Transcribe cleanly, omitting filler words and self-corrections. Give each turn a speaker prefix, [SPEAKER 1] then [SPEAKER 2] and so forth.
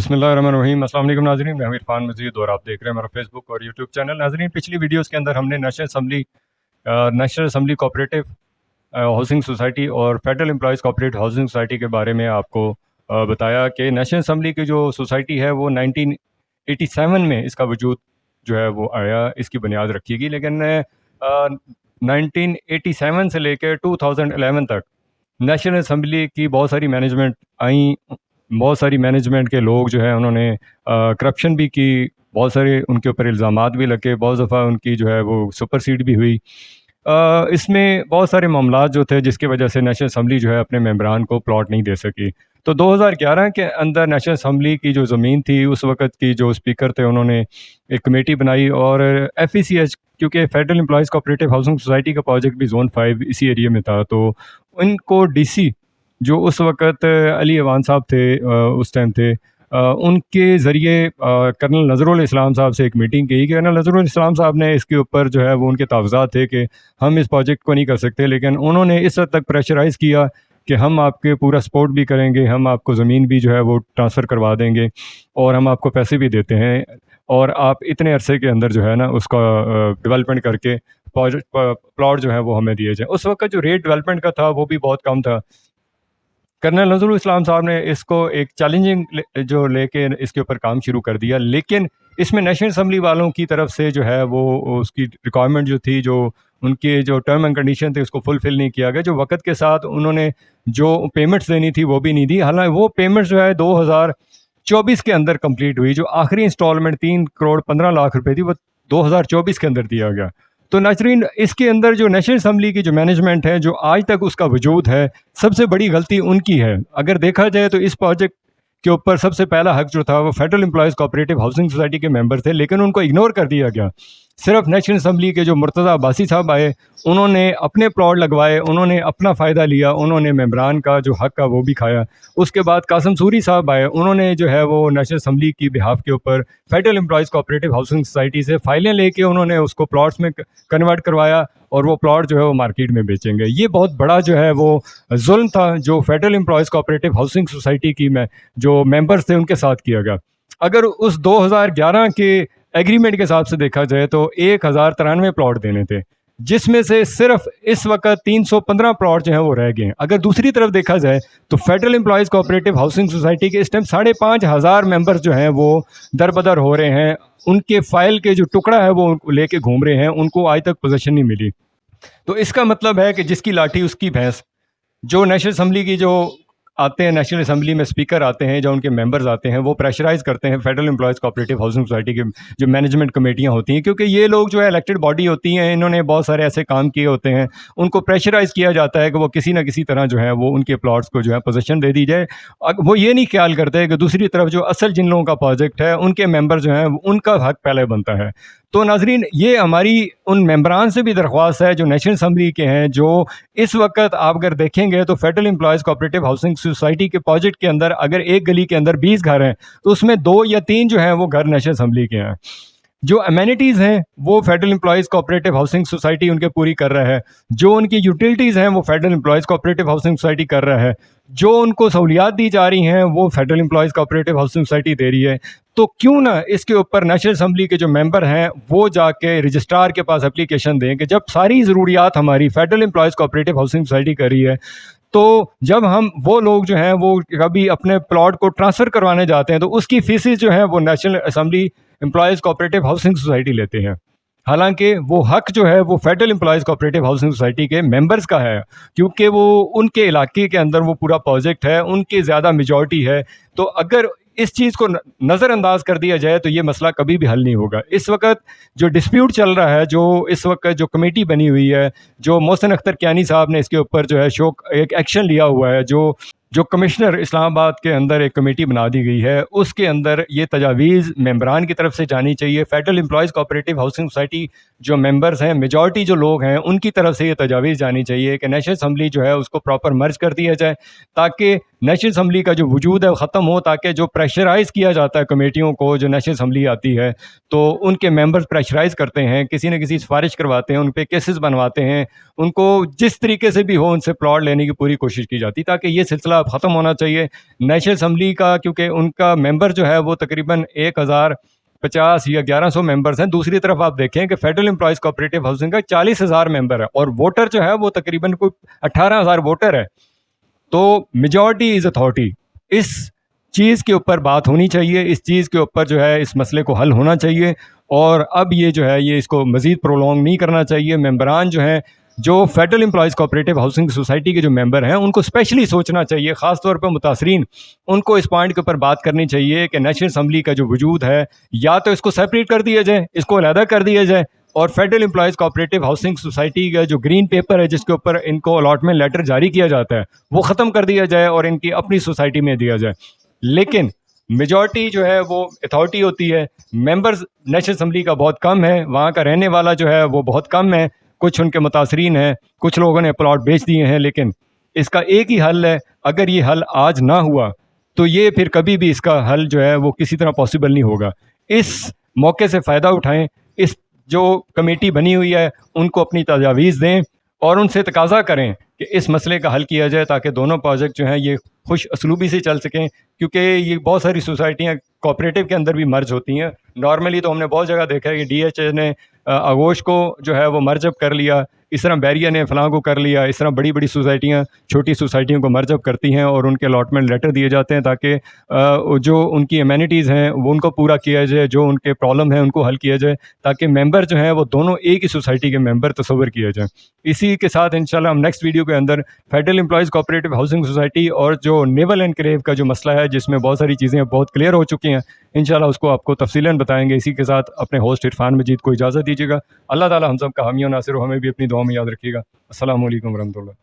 [SPEAKER 1] बिस्मिल्लाहिर्रहमानिर्रहीम। अस्सलाम वालेकुम नाज़रीन, मैं हूं इरफान मजीद और आप देख रहे हैं हमारा फेसबुक और यूट्यूब चैनल। नाज़रीन, पिछली वीडियोस के अंदर हमने national assembly cooperative housing society और federal employees cooperative housing society के बारे में आपको बताया कि नेशनल असम्बली की जो सोसाइटी है वो 1987 में इसका वजूद जो है वो आया, इसकी बुनियाद रखी गई। लेकिन 1987 से लेकर 2011 तक नेशनल असम्बली की बहुत सारी मैनेजमेंट आई, बहुत सारी मैनेजमेंट के लोग जो है उन्होंने करप्शन भी की, बहुत सारे उनके ऊपर इल्ज़ामात भी लगे, बहुत दफ़ा उनकी जो है वो सुपरसीड भी हुई। इसमें बहुत सारे मामलात जो थे जिसकी वजह से नेशनल असम्बली जो है अपने मेंबरान को प्लॉट नहीं दे सकी। तो 2011 के अंदर नेशनल असम्बली की जो ज़मीन थी, उस वक़्त की जो स्पीकर थे उन्होंने एक कमेटी बनाई और FECH, क्योंकि federal employees cooperative housing society का प्रोजेक्ट भी जोन 5 इसी एरिया में था, तो इनको DC जो उस वक़्त अली अवान साहब थे, उस टाइम थे, उनके ज़रिए कर्नल नज़रुल इस्लाम साहब से एक मीटिंग की कि कर्नल नज़रुल इस्लाम साहब ने इसके ऊपर जो है वो उनके तहफ़्ज़ात थे कि हम इस प्रोजेक्ट को नहीं कर सकते, लेकिन उन्होंने इस हद तक प्रेशराइज़ किया कि हम आपके पूरा सपोर्ट भी करेंगे, हम आपको ज़मीन भी जो है वो ट्रांसफ़र करवा देंगे और हम आपको पैसे भी देते हैं और आप इतने अरसे के अंदर जो है ना उसका डेवलपमेंट करके प्लॉट जो है वो हमें दिए जाए। उस वक्त जो रेट डेवलपमेंट का था वो भी बहुत कम था। कर्नल नज़रुल इस्लाम साहब ने इसको एक चैलेंजिंग जो लेके इसके ऊपर काम शुरू कर दिया, लेकिन इसमें नेशनल असम्बली वालों की तरफ से जो है वो उसकी रिक्वायरमेंट जो थी, जो उनके जो टर्म एंड कंडीशन थे उसको फुलफ़िल नहीं किया गया। जो वक़्त के साथ उन्होंने जो पेमेंट्स देनी थी वो भी नहीं दी। हालांकि वो पेमेंट्स जो है 2024 के अंदर कंप्लीट हुई। जो आखिरी इंस्टॉलमेंट 3 करोड़ 15 लाख रुपए थी वो 2024 के अंदर दिया गया। तो नाज़रीन, इसके अंदर जो नेशनल असम्बली की जो मैनेजमेंट है, जो आज तक उसका वजूद है, सबसे बड़ी गलती उनकी है। अगर देखा जाए तो इस प्रोजेक्ट के ऊपर सबसे पहला हक जो था वो federal employees cooperative housing society के मेंबर थे, लेकिन उनको इग्नोर कर दिया गया। सिर्फ नेशनल असम्बली के जो मुर्तज़ा अब्बासी साहब आए, उन्होंने अपने प्लॉट लगवाए, उन्होंने अपना फ़ायदा लिया, उन्होंने मेंबरान का जो हक का वो भी खाया। उसके बाद कासम सूरी साहब आए, उन्होंने जो है वो नेशनल असम्बली की बिहाफ के ऊपर federal employees cooperative housing society से फ़ाइलें लेके उन्होंने उसको प्लॉट्स में कन्वर्ट करवाया और वो प्लॉट जो है वो मार्केट में बेचेंगे। ये बहुत बड़ा जो है वो जुल्म था जो federal employees cooperative housing society की में जो मेंबर्स थे उनके साथ किया गया। अगर उस 2011 के एग्रीमेंट के हिसाब से देखा जाए तो 1093 प्लॉट देने थे, जिसमें से सिर्फ इस वक्त 315 प्लॉट जो हैं वो रह गए हैं। अगर दूसरी तरफ देखा जाए तो federal employees cooperative housing society के इस टाइम 5,500 मेंबर्स जो हैं वो दरबदर हो रहे हैं। उनके फाइल के जो टुकड़ा है वो लेके घूम रहे हैं, उनको आज तक पोजीशन नहीं मिली। तो इसका मतलब है कि जिसकी लाठी उसकी भैंस। जो नेशनल असम्बली की जो आते हैं, नेशनल असम्बली में स्पीकर आते हैं, जो उनके मेंबर्स आते हैं, वो प्रेशराइज़ करते हैं federal employees cooperative housing society के जो मैनेजमेंट कमेटियां होती हैं, क्योंकि ये लोग जो है इलेक्टेड बॉडी होती हैं, इन्होंने बहुत सारे ऐसे काम किए होते हैं, उनको प्रेशराइज़ किया जाता है कि वो किसी ना किसी तरह जो है वो उनके प्लॉट्स को जो है पोजीशन दे दी जाए। वो ये नहीं ख्याल करते कि दूसरी तरफ जो असल जिन लोगों का प्रोजेक्ट है उनके मेंबर जो हैं उनका हक पहले बनता है। तो नाजरीन, ये हमारी उन मेंबरान से भी दरख्वास्त है जो नेशनल असम्बली के हैं, जो इस वक्त आप अगर देखेंगे तो federal employees cooperative housing society के प्रोजेक्ट के अंदर अगर एक गली के अंदर 20 घर हैं तो उसमें 2 या 3 जो हैं वो घर नेशनल असम्बली के हैं। जो अमेनिटीज़ हैं वो federal employees cooperative housing society उनके पूरी कर रहा है। जो उनकी यूटिलिटीज़ हैं वो federal employees cooperative housing society कर रहा है। जो उनको सहूलियात दी जा रही हैं वो federal employees cooperative housing society दे रही है। तो क्यों ना इसके ऊपर नेशनल असम्बली के जो मेंबर हैं वो जाके रजिस्ट्रार के पास एप्लीकेशन दें कि जब सारी ज़रूरियात हमारी federal employees cooperative housing society कर रही है, तो जब हम वो लोग जो हैं वो कभी अपने प्लॉट को ट्रांसफ़र करवाने जाते हैं तो उसकी फीसेस जो हैं वो national assembly employees cooperative housing society लेते हैं। हालांकि वो हक जो है वो federal employees cooperative housing society के मेंबर्स का है, क्योंकि वो उनके इलाके के अंदर वो पूरा प्रोजेक्ट है, उनकी ज़्यादा मेजॉरिटी है। तो अगर इस चीज़ को नज़रअंदाज कर दिया जाए तो ये मसला कभी भी हल नहीं होगा। इस वक्त जो डिस्प्यूट चल रहा है, जो इस वक्त जो कमेटी बनी हुई है, जो मोहसिन अख्तर कियानी साहब ने इसके ऊपर जो है एक एक्शन लिया हुआ है, जो कमिश्नर इस्लामाबाद के अंदर एक कमेटी बना दी गई है, उसके अंदर ये तजावीज़ मेंबरान की तरफ से जानी चाहिए। Federal employees cooperative housing society जो मेंबर्स हैं, मेजॉरिटी जो लोग हैं, उनकी तरफ से ये तजावीज़ जानी चाहिए कि नेशनल असम्बली जो है उसको प्रॉपर मर्ज कर दिया जाए, ताकि नेशनल असम्बली का जो वजूद है वो ख़त्म हो, ताकि जो प्रेशराइज़ किया जाता है कमेटियों को, जो नेशनल असम्बली आती है तो उनके मेंबर्स प्रेशराइज़ करते हैं, किसी न किसी सिफारिश करवाते हैं, उन पर केसेस बनवाते हैं, उनको जिस तरीके से भी हो उनसे प्लॉट लेने की पूरी कोशिश की जाती है, ताकि ये सिलसिला मसला अब ख़त्म होना चाहिए। नेशनल असम्बली का, क्योंकि उनका मेंबर जो है वो तकरीबन 1050 या 1100 मेंबर्स हैं। दूसरी तरफ आप देखें कि फेडरल एम्प्लॉयज़ कोऑपरेटिव हाउसिंग का 40,000 मेंबर है और वोटर जो है वो तकरीबन कोई 18,000 वोटर है। तो मेजॉरिटी इज़ अथॉरिटी। इस चीज़ के ऊपर बात होनी चाहिए, इस चीज़ के ऊपर जो है इस मसले को हल होना चाहिए और अब ये जो है ये इसको मज़ीद प्रोलॉन्ग नहीं करना चाहिए। मेंबरान जो हैं, जो federal employees cooperative housing society के जो मेंबर हैं, उनको स्पेशली सोचना चाहिए, ख़ास तौर पर मुतासरीन, उनको इस पॉइंट के ऊपर बात करनी चाहिए कि नेशनल असम्बली का जो वजूद है, या तो इसको सेपरेट कर दिया जाए, इसको अलहदा कर दिया जाए, और federal employees cooperative housing society का जो ग्रीन पेपर है जिसके ऊपर इनको अलॉटमेंट लेटर जारी किया जाता है वो ख़त्म कर दिया जाए और इनकी अपनी सोसाइटी में दिया जाए। लेकिन मेजॉरिटी जो है वो अथॉरिटी होती है, मेंबर्स नेशनल असम्बली का बहुत कम है, वहाँ का रहने वाला जो है वो बहुत कम है, कुछ उनके मुतासरीन हैं, कुछ लोगों ने प्लॉट बेच दिए हैं। लेकिन इसका एक ही हल है, अगर ये हल आज ना हुआ तो ये फिर कभी भी इसका हल जो है वो किसी तरह पॉसिबल नहीं होगा। इस मौके से फ़ायदा उठाएं, इस जो कमेटी बनी हुई है उनको अपनी तजावीज़ दें और उनसे तकाजा करें कि इस मसले का हल किया जाए ताकि दोनों प्रोजेक्ट जो हैं ये खुश असलूबी से चल सकें, क्योंकि ये बहुत सारी सोसाइटियाँ कोऑपरेटिव के अंदर भी मर्ज होती हैं। नॉर्मली तो हमने बहुत जगह देखा है कि डीएचए ने आगोश को जो है वो मर्जअप कर लिया, इस तरह बैरिया ने फलां को कर लिया, इस तरह बड़ी बड़ी सोसाइटियाँ छोटी सोसाइटियों को मर्जअप करती हैं और उनके अलॉटमेंट लेटर दिए जाते हैं ताकि जो उनकी एमेनिटीज़ हैं वो उनको पूरा किया जाए, जो उनके प्रॉब्लम है उनको हल किया जाए, ताकि मेंबर जो हैं वो दोनों एक ही सोसाइटी के मेंबर तस्वर किए जाएँ। इसी के साथ इंशाल्लाह हम नेक्स्ट वीडियो के अंदर federal employees cooperative housing society और जो नेवल एनक्लेव का जो मसला है जिसमें बहुत सारी चीज़ें बहुत क्लियर हो चुकी हैं, इंशाल्लाह उसको आपको तफसीलन बताएंगे। इसी के साथ अपने होस्ट इरफान मजीद को इजाज़त दीजिएगा। अल्लाह ताला हम सब का हामी और नासिर हो, हमें भी अपनी दुआ में याद रखिएगा। अस्सलामु अलैकुम वरहमतुल्लाह।